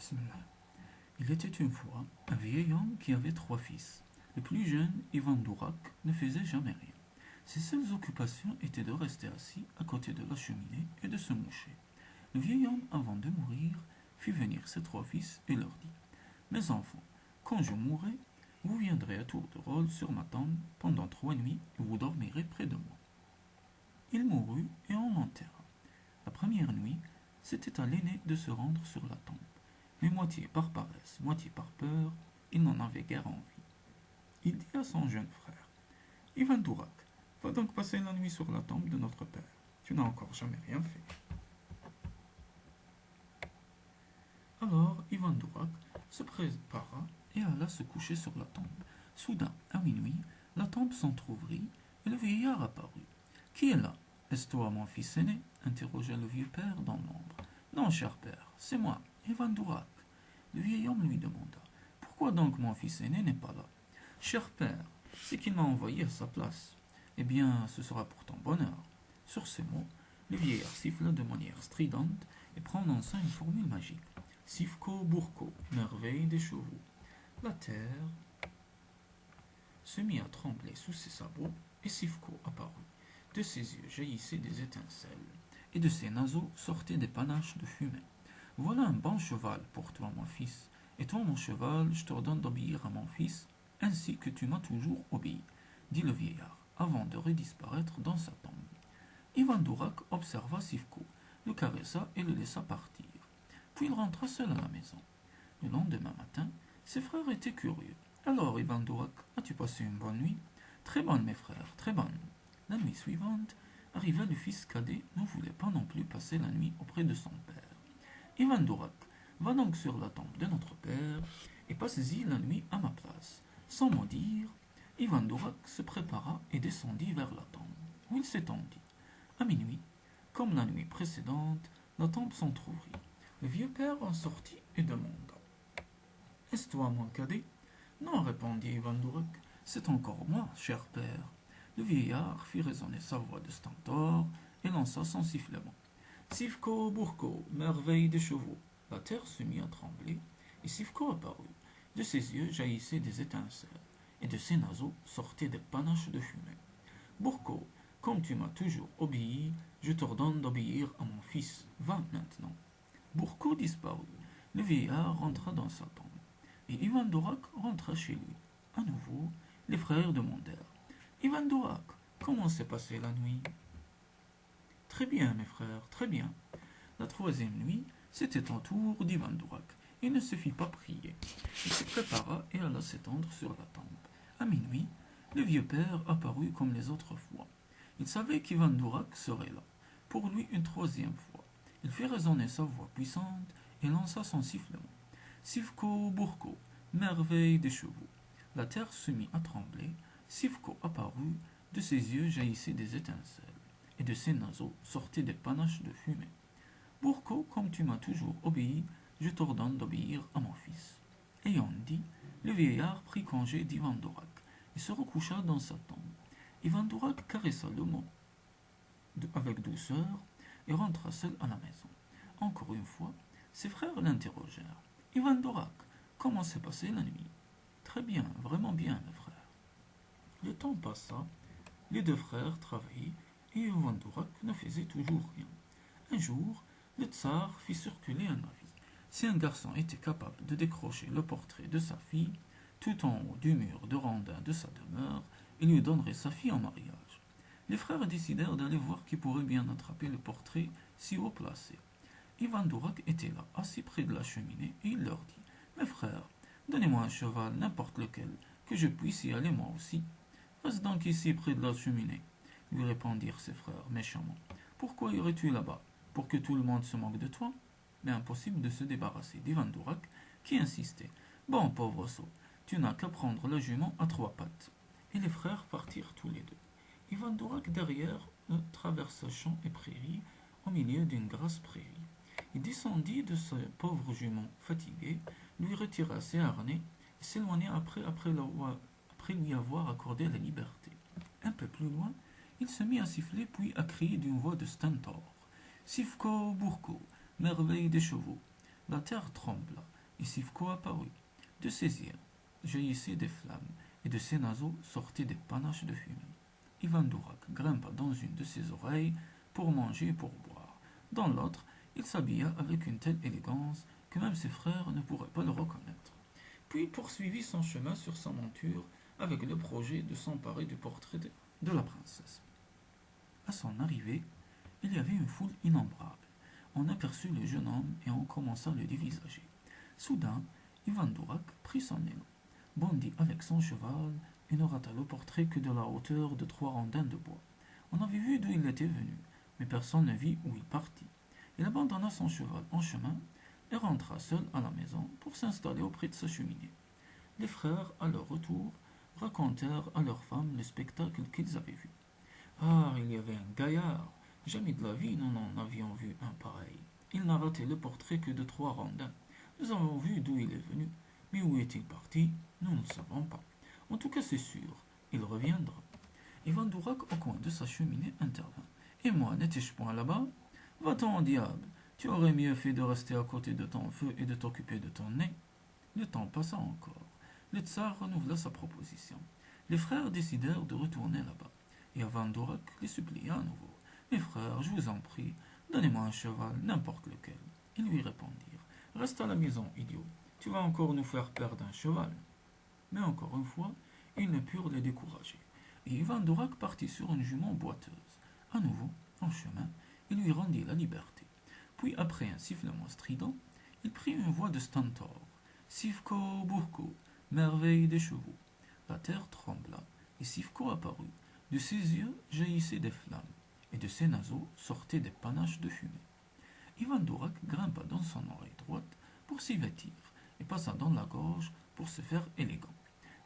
Bismillah. Il était une fois un vieil homme qui avait trois fils. Le plus jeune, Ivan Dourak, ne faisait jamais rien. Ses seules occupations étaient de rester assis à côté de la cheminée et de se moucher. Le vieil homme, avant de mourir, fit venir ses trois fils et leur dit: Mes enfants, quand je mourrai, vous viendrez à tour de rôle sur ma tombe pendant 3 nuits et vous dormirez près de moi. Il mourut et on l'enterra. La première nuit, c'était à l'aîné de se rendre sur la tombe. Mais moitié par paresse, moitié par peur, il n'en avait guère envie. Il dit à son jeune frère: Ivan Dourak, va donc passer la nuit sur la tombe de notre père. Tu n'as encore jamais rien fait. Alors Ivan Dourak se prépara et alla se coucher sur la tombe. Soudain, à minuit, la tombe s'entr'ouvrit et le vieillard apparut. Qui est là? Est-ce toi, mon fils aîné? Interrogea le vieux père dans l'ombre. Non, cher père, c'est moi, Ivan Dourak. Le vieil homme lui demanda: Pourquoi donc mon fils aîné n'est pas là? Cher père, c'est qu'il m'a envoyé à sa place. Eh bien, ce sera pour ton bonheur. Sur ces mots, le vieillard siffla de manière stridente et prononça une formule magique. Sifko Burko, merveille des chevaux. La terre se mit à trembler sous ses sabots et Sifko apparut. De ses yeux jaillissaient des étincelles et de ses naseaux sortaient des panaches de fumée. Voilà un bon cheval pour toi, mon fils. Et toi, mon cheval, je t'ordonne d'obéir à mon fils, ainsi que tu m'as toujours obéi, dit le vieillard, avant de redisparaître dans sa tombe. Ivan Dourak observa Sivko, le caressa et le laissa partir. Puis il rentra seul à la maison. Le lendemain matin, ses frères étaient curieux. Alors, Ivan Dourak, as-tu passé une bonne nuit? Très bonne, mes frères, très bonne. La nuit suivante, arriva le fils cadet ne voulait pas non plus passer la nuit auprès de son père. Ivan Dourak, va donc sur la tombe de notre père et passe-y la nuit à ma place. Sans mot dire, Ivan Dourak se prépara et descendit vers la tombe, où il s'étendit. À minuit, comme la nuit précédente, la tombe s'entr'ouvrit. Le vieux père en sortit et demanda: Est-ce toi, mon cadet? Non, répondit Ivan Dourak, c'est encore moi, cher père. Le vieillard fit résonner sa voix de stentor et lança son sifflement. Sivko Burko, merveille des chevaux. La terre se mit à trembler, et Sivko apparut. De ses yeux jaillissaient des étincelles, et de ses naseaux sortaient des panaches de fumée. Burko, comme tu m'as toujours obéi, je t'ordonne d'obéir à mon fils. Va maintenant. Burko disparut. Le vieillard rentra dans sa tombe, et Ivan Dourak rentra chez lui. À nouveau, les frères demandèrent: Ivan Dourak, comment s'est passée la nuit? Très bien, mes frères, très bien. La troisième nuit, c'était au tour d'Ivan Dourak. Il ne se fit pas prier. Il se prépara et alla s'étendre sur la tombe. À minuit, le vieux père apparut comme les autres fois. Il savait qu'Ivan Dourak serait là, pour lui une troisième fois. Il fit résonner sa voix puissante et lança son sifflement. Sivko Burko, merveille des chevaux. La terre se mit à trembler. Sivko apparut, de ses yeux jaillissaient des étincelles, et de ses naseaux sortaient des panaches de fumée. Burko, comme tu m'as toujours obéi, je t'ordonne d'obéir à mon fils. Ayant dit, le vieillard prit congé d'Ivan Dourak et se recoucha dans sa tombe. Ivan Dourak caressa le mot avec douceur et rentra seul à la maison. Encore une fois, ses frères l'interrogèrent. Ivan Dourak, comment s'est passée la nuit? Très bien, vraiment bien, mes frères. Le temps passa, les deux frères travaillaient et Ivan Dourak ne faisait toujours rien. Un jour, le tsar fit circuler un avis. Si un garçon était capable de décrocher le portrait de sa fille, tout en haut du mur de rondin de sa demeure, il lui donnerait sa fille en mariage. Les frères décidèrent d'aller voir qui pourrait bien attraper le portrait si haut placé. Ivan Dourak était là, assis près de la cheminée, et il leur dit: Mes frères, donnez-moi un cheval, n'importe lequel, que je puisse y aller moi aussi. Reste donc ici près de la cheminée, lui répondirent ses frères méchamment. Pourquoi irais-tu là-bas? Pour que tout le monde se moque de toi? Mais impossible de se débarrasser d'Ivan Dourak, qui insistait: Bon, pauvre sot, tu n'as qu'à prendre le jument à trois pattes. Et les frères partirent tous les deux. Ivan Dourak derrière traversa champs et prairies au milieu d'une grasse prairie. Il descendit de ce pauvre jument fatigué, lui retira ses harnais et s'éloigna après lui avoir accordé la liberté. Un peu plus loin, il se mit à siffler puis à crier d'une voix de stentor: Sivko Burko, merveille des chevaux. La terre trembla, et Sivko apparut. De ses yeux jaillissaient des flammes, et de ses naseaux sortaient des panaches de fumée. Ivan Durak grimpa dans une de ses oreilles pour manger et pour boire. Dans l'autre, il s'habilla avec une telle élégance que même ses frères ne pourraient pas le reconnaître. Puis il poursuivit son chemin sur sa monture avec le projet de s'emparer du portrait de la princesse. À son arrivée, il y avait une foule innombrable. On aperçut le jeune homme et on commença à le dévisager. Soudain, Ivan Durak prit son élan, bondit avec son cheval et ne rata le portrait que de la hauteur de 3 rondins de bois. On avait vu d'où il était venu, mais personne ne vit où il partit. Il abandonna son cheval en chemin et rentra seul à la maison pour s'installer auprès de sa cheminée. Les frères, à leur retour, racontèrent à leurs femmes le spectacle qu'ils avaient vu. Ah, il y avait un gaillard. Jamais de la vie nous n'en avions vu un pareil. Il n'a raté le portrait que de 3 rondins. Nous avons vu d'où il est venu, mais où est-il parti? Nous ne le savons pas. En tout cas, c'est sûr, il reviendra. Ivan Durak, au coin de sa cheminée, intervint. Et moi, n'étais-je point là-bas? Va-t'en, diable! Tu aurais mieux fait de rester à côté de ton feu et de t'occuper de ton nez. Le temps passa encore. Le tsar renouvela sa proposition. Les frères décidèrent de retourner là-bas. Et Ivan Durak les supplia à nouveau. Mes frères, je vous en prie, donnez-moi un cheval, n'importe lequel. Ils lui répondirent. Reste à la maison, idiot. Tu vas encore nous faire perdre un cheval. Mais encore une fois, ils ne purent le décourager. Et Ivan Durak partit sur une jument boiteuse. À nouveau, en chemin, il lui rendit la liberté. Puis, après un sifflement strident, il prit une voix de stentor. Sivko Burko, merveille des chevaux. La terre trembla, et Sivko apparut. De ses yeux jaillissaient des flammes, et de ses naseaux sortaient des panaches de fumée. Ivan Durak grimpa dans son oreille droite pour s'y vêtir, et passa dans la gorge pour se faire élégant.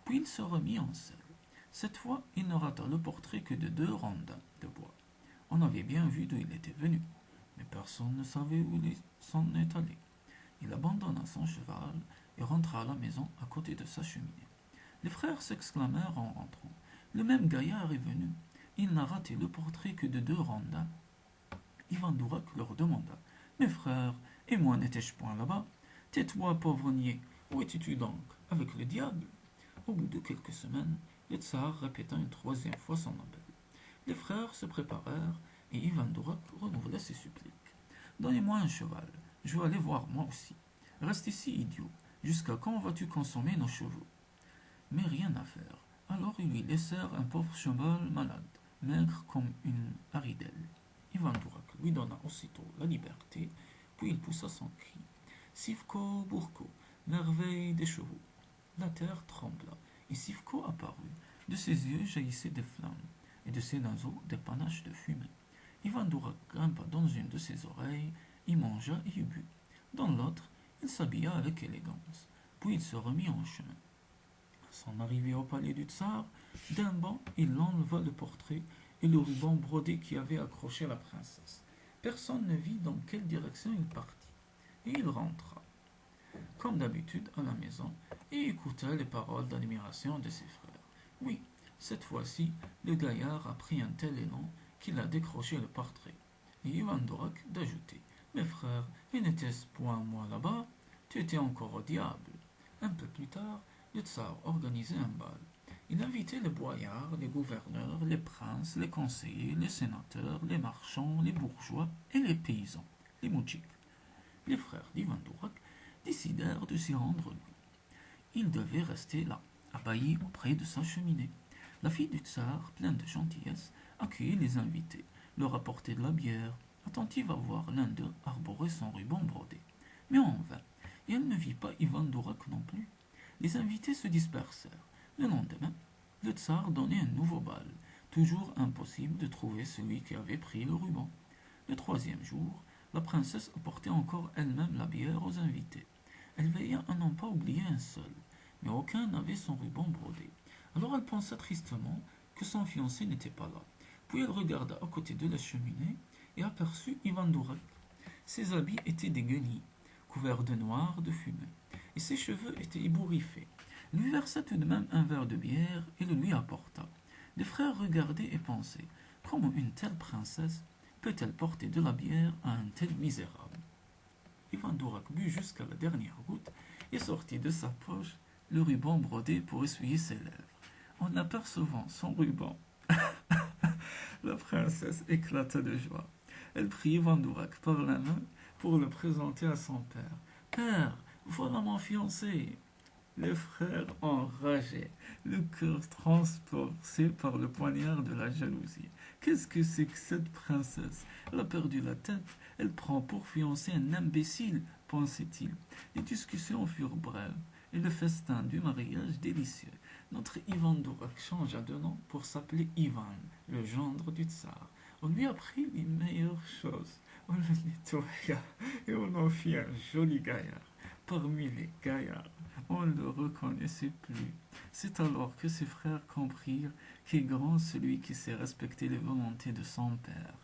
Puis il se remit en selle. Cette fois, il ne rata le portrait que de 2 rondins de bois. On avait bien vu d'où il était venu, mais personne ne savait où il s'en est allé. Il abandonna son cheval et rentra à la maison à côté de sa cheminée. Les frères s'exclamèrent en rentrant. Le même gaillard est venu. Il n'a raté le portrait que de 2 rondins. Ivan Durak leur demanda. Mes frères, et moi n'étais-je point là-bas? Tais-toi, pauvre niais. Où étais-tu donc? Avec le diable? Au bout de quelques semaines, le tsar répéta une 3e fois son appel. Les frères se préparèrent et Ivan Durak renouvela ses suppliques. Donnez-moi un cheval, je veux aller voir moi aussi. Reste ici, idiot. Jusqu'à quand vas-tu consommer nos chevaux? Mais rien à faire. Alors ils lui laissèrent un pauvre cheval malade, maigre comme une haridelle. Ivan Durak lui donna aussitôt la liberté, puis il poussa son cri. Sivko Burko, merveille des chevaux. La terre trembla, et Sivko apparut. De ses yeux jaillissaient des flammes, et de ses naseaux des panaches de fumée. Ivan Durak grimpa dans une de ses oreilles, y mangea et y but. Dans l'autre, il s'habilla avec élégance, puis il se remit en chemin. À son arrivée au palais du tsar, d'un bond, il enleva le portrait et le ruban brodé qui avait accroché la princesse. Personne ne vit dans quelle direction il partit, et il rentra, comme d'habitude, à la maison, et écouta les paroles d'admiration de ses frères. Oui, cette fois-ci, le gaillard a pris un tel élan qu'il a décroché le portrait. Et Ivan Durak d'ajouter. Mes frères, et n'était-ce point moi là-bas? Tu étais encore au diable. Un peu plus tard, le tsar organisait un bal. Il invitait les boyards, les gouverneurs, les princes, les conseillers, les sénateurs, les marchands, les bourgeois et les paysans, les moudjiks. Les frères d'Ivan Durak décidèrent de s'y rendre lui. Il devait rester là, abailli auprès de sa cheminée. La fille du tsar, pleine de gentillesse, accueillit les invités, leur apportait de la bière, attentive à voir l'un d'eux arborer son ruban brodé. Mais en vain, et elle ne vit pas Ivan Durak non plus. Les invités se dispersèrent. Le lendemain, le tsar donnait un nouveau bal. Toujours impossible de trouver celui qui avait pris le ruban. Le 3e jour, la princesse apportait encore elle-même la bière aux invités. Elle veilla à n'en pas oublier un seul, mais aucun n'avait son ruban brodé. Alors elle pensa tristement que son fiancé n'était pas là. Puis elle regarda à côté de la cheminée et aperçut Ivan Durak. Ses habits étaient dégueulis, couverts de noir de fumée, et ses cheveux étaient ébouriffés. Il lui versa tout de même un verre de bière et le lui apporta. Les frères regardaient et pensaient, comment une telle princesse peut-elle porter de la bière à un tel misérable? Ivan Durac but jusqu'à la dernière goutte et sortit de sa poche le ruban brodé pour essuyer ses lèvres. En apercevant son ruban, la princesse éclata de joie. Elle prit Ivan Durac par la main pour le présenter à son père. Père, voilà mon fiancé. Les frères enragés, le cœur transpercé par le poignard de la jalousie. Qu'est-ce que c'est que cette princesse? Elle a perdu la tête, elle prend pour fiancé un imbécile, pensait-il. Les discussions furent brèves et le festin du mariage délicieux. Notre Ivan Durac changea de nom pour s'appeler Ivan, le gendre du tsar. On lui apprit les meilleures choses. On le nettoya et on en fit un joli gaillard. Parmi les gaillards, on ne le reconnaissait plus. C'est alors que ses frères comprirent qu'est grand celui qui sait respecter les volontés de son père.